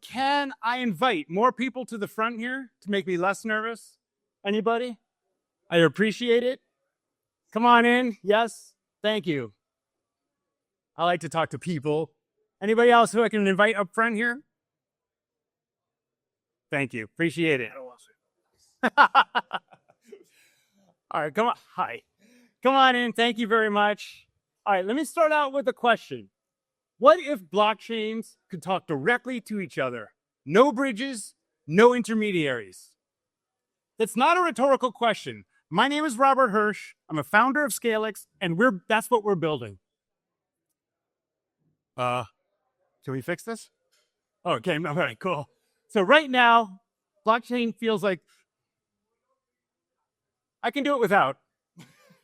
Can I invite more people to the front here to make me less nervous? Anybody? I appreciate it. Come on in. Yes. Thank you. I like to talk to people. Anybody else who I can invite up front here? Thank you. Appreciate it. All right, come on. Hi. Come on in. Thank you very much. All right, let me start out with a question. What if blockchains could talk directly to each other? No bridges, no intermediaries. That's not a rhetorical question. My name is Robert Hirsch. I'm a founder of Zkalyx, and that's what we're building. Can we fix this? Okay, all right, cool. So right now, blockchain feels like I can do it without.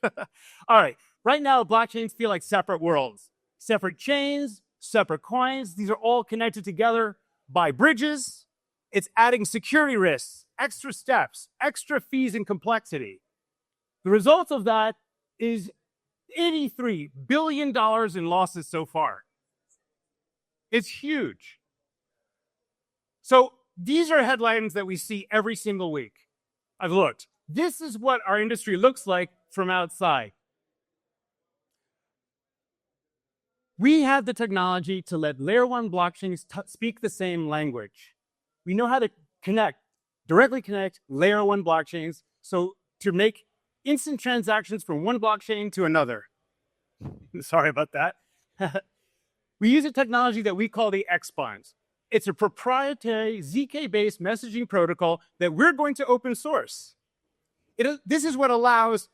All right, right now, blockchains feel like separate worlds, separate chains, separate coins. These are all connected together by bridges. It's adding security risks, extra steps, extra fees and complexity. The result of that is $83 billion in losses so far. It's huge. So these are headlines that we see every single week. I've looked. This is what our industry looks like from outside. We have the technology to let layer one blockchains speak the same language. We know how to directly connect layer one blockchains, so to make instant transactions from one blockchain to another. Sorry about that. We use a technology that we call the X-Bonds. It's a proprietary ZK-based messaging protocol that we're going to open source. This is what allows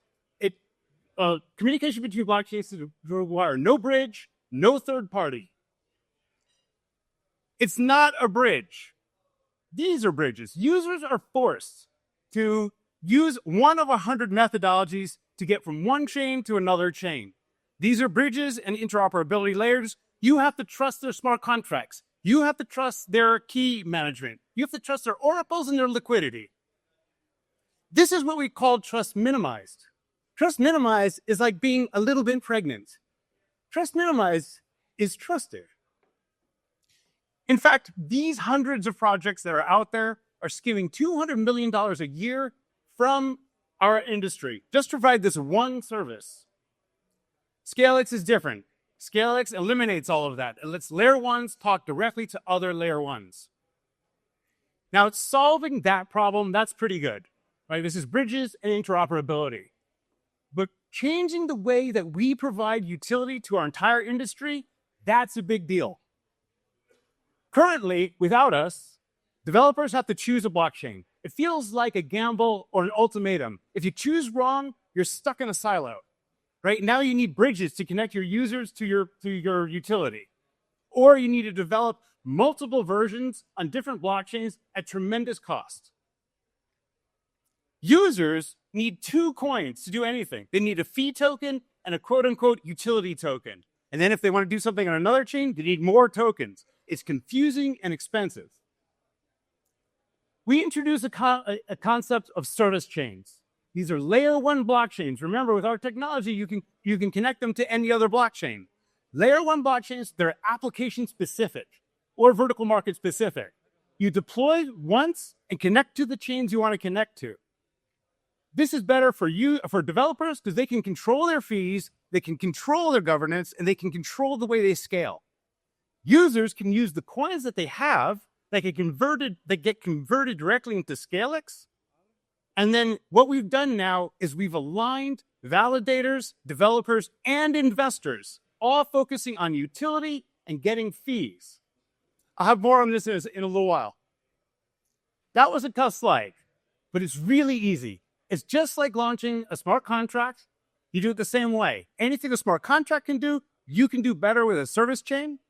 communication between blockchains to require no bridge, no third party. It's not a bridge. These are bridges. Users are forced to use one of 100 methodologies to get from one chain to another chain. These are bridges and interoperability layers. You have to trust their smart contracts. You have to trust their key management. You have to trust their oracles and their liquidity. This is what we call trust minimized. Trust minimized is like being a little bit pregnant. Trust minimized is trusted. In fact, these hundreds of projects that are out there are skimming $200 million a year from our industry, just to provide this one service. Zkalyx is different. Zkalyx eliminates all of that. It lets layer ones talk directly to other layer ones. Now, solving that problem, that's pretty good, right? This is bridges and interoperability. But changing the way that we provide utility to our entire industry, that's a big deal. Currently, without us, developers have to choose a blockchain. It feels like a gamble or an ultimatum. If you choose wrong, you're stuck in a silo. Right now, you need bridges to connect your users to your utility. Or you need to develop multiple versions on different blockchains at tremendous cost. Users need two coins to do anything. They need a fee token and a quote-unquote utility token. And then if they want to do something on another chain, they need more tokens. It's confusing and expensive. We introduced a concept of service chains. These are layer one blockchains. Remember, with our technology, you can connect them to any other blockchain. Layer one blockchains, they're application specific or vertical market specific. You deploy once and connect to the chains you want to connect to. This is better for developers because they can control their fees, they can control their governance, and they can control the way they scale. Users can use the coins that they have that get converted directly into Zkalyx. And then what we've done now is we've aligned validators, developers, and investors, all focusing on utility and getting fees. I'll have more on this in a little while. That was a tough slide, but it's really easy. It's just like launching a smart contract. You do it the same way. Anything a smart contract can do, you can do better with a service chain.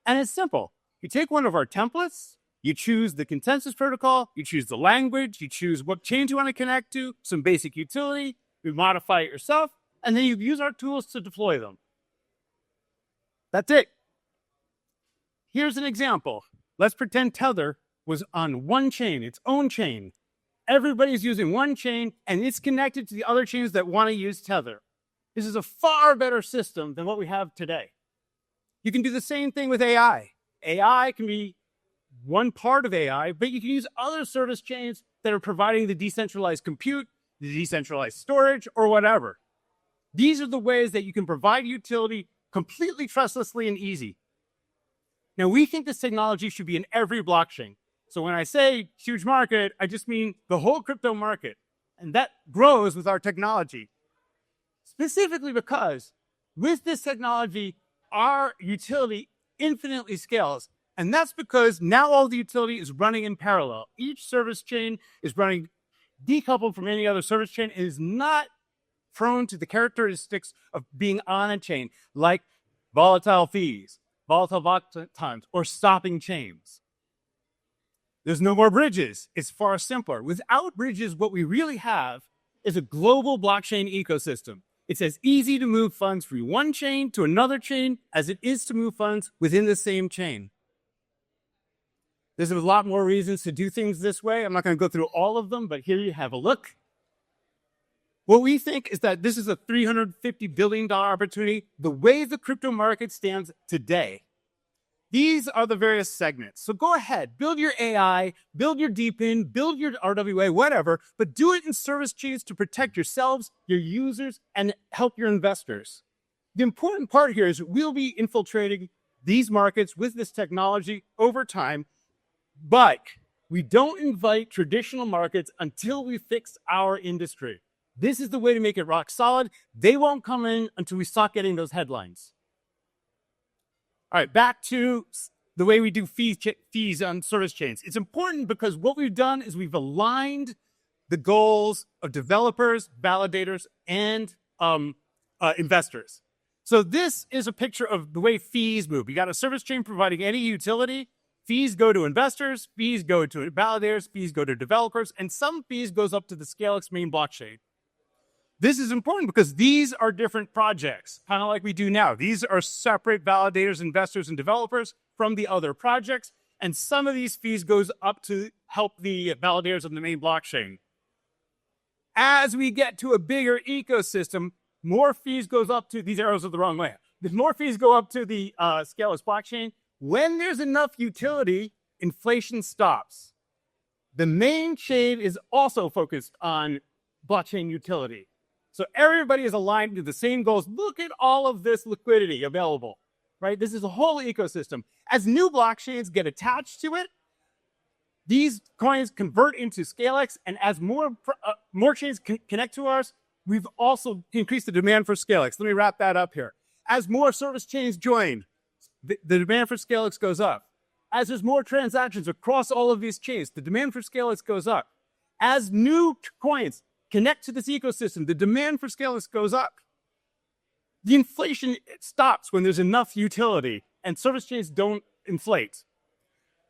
And it's simple. You take one of our templates, you choose the consensus protocol, you choose the language, you choose what chains you want to connect to, some basic utility, you modify it yourself, and then you use our tools to deploy them. That's it. Here's an example. Let's pretend Tether was on one chain, its own chain. Everybody's using one chain, and it's connected to the other chains that want to use Tether. This is a far better system than what we have today. You can do the same thing with AI. AI can be one part of AI, but you can use other service chains that are providing the decentralized compute, the decentralized storage, or whatever. These are the ways that you can provide utility completely trustlessly and easy. Now, we think this technology should be in every blockchain. So when I say huge market, I just mean the whole crypto market. And that grows with our technology. Specifically because with this technology, our utility infinitely scales. And that's because now all the utility is running in parallel. Each service chain is running decoupled from any other service chain and is not prone to the characteristics of being on a chain, like volatile fees, volatile block times, or stopping chains. There's no more bridges. It's far simpler. Without bridges, what we really have is a global blockchain ecosystem. It's as easy to move funds from one chain to another chain as it is to move funds within the same chain. There's a lot more reasons to do things this way. I'm not going to go through all of them, but here you have a look. What we think is that this is a $350 billion opportunity the way the crypto market stands today. These are the various segments. So go ahead, build your AI, build your DeepIn, build your RWA, whatever, but do it in service chains to protect yourselves, your users, and help your investors. The important part here is we'll be infiltrating these markets with this technology over time, but we don't invite traditional markets until we fix our industry. This is the way to make it rock solid. They won't come in until we start getting those headlines. All right, back to the way we do fees on service chains. It's important because what we've done is we've aligned the goals of developers, validators, and investors. So this is a picture of the way fees move. You got a service chain providing any utility. Fees go to investors, fees go to validators, fees go to developers, and some fees goes up to the Zkalyx main blockchain. This is important because these are different projects, kind of like we do now. These are separate validators, investors, and developers from the other projects. And some of these fees goes up to help the validators on the main blockchain. As we get to a bigger ecosystem, more fees goes up to, these arrows are the wrong way. The more fees go up to the Zkalyx blockchain. When there's enough utility, inflation stops. The main chain is also focused on blockchain utility. So everybody is aligned to the same goals. Look at all of this liquidity available, right? This is a whole ecosystem. As new blockchains get attached to it, these coins convert into Zkalyx, and as more chains connect to ours, we've also increased the demand for Zkalyx. Let me wrap that up here. As more service chains join, the demand for Zkalyx goes up. As there's more transactions across all of these chains, the demand for Zkalyx goes up. As new coins connect to this ecosystem, the demand for Zkalyx goes up. The inflation stops when there's enough utility, and service chains don't inflate.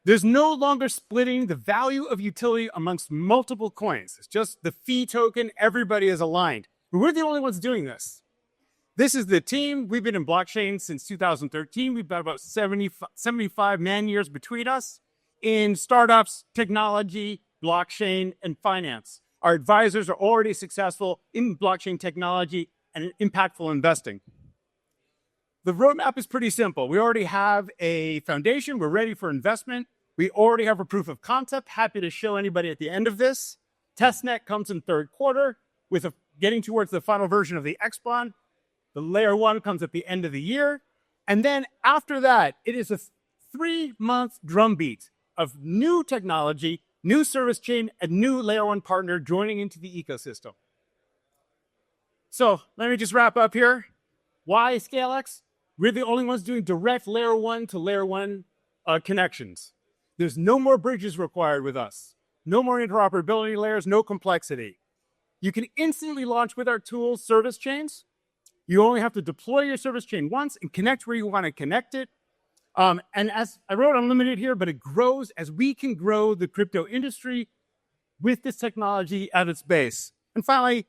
There's no longer splitting the value of utility amongst multiple coins. It's just the fee token, everybody is aligned. But we're the only ones doing this. This is the team. We've been in blockchain since 2013. We've got about 75 man-years between us in startups, technology, blockchain, and finance. Our advisors are already successful in blockchain technology and impactful investing. The roadmap is pretty simple. We already have a foundation. We're ready for investment. We already have a proof of concept. Happy to show anybody at the end of this. Testnet comes in third quarter with getting towards the final version of the Xbond. The layer 1 comes at the end of the year. And then after that, it is a 3-month drumbeat of new technology, new service chain, and new layer 1 partner joining into the ecosystem. So let me just wrap up here. Why Zkalyx? We're the only ones doing direct layer 1 to layer 1 connections. There's no more bridges required with us. No more interoperability layers, no complexity. You can instantly launch with our tools service chains. You only have to deploy your service chain once and connect where you want to connect it. And as I wrote unlimited here, but it grows as we can grow the crypto industry with this technology at its base. And finally,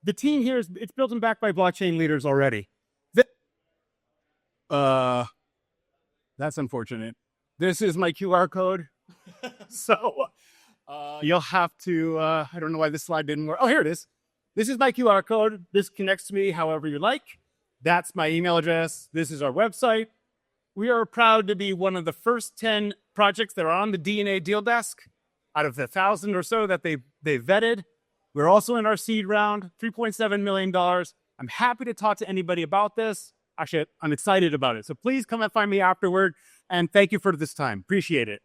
the team here it's built and backed by blockchain leaders already. That's unfortunate. This is my QR code. So you'll have to, I don't know why this slide didn't work. Oh, here it is. This is my QR code. This connects to me however you like. That's my email address. This is our website. we are proud to be one of the first 10 projects that are on the DNA deal desk out of the 1,000 or so that they vetted. We're also in our seed round, $3.7 million. I'm happy to talk to anybody about this. Actually, I'm excited about it. So please come and find me afterward. And thank you for this time. Appreciate it.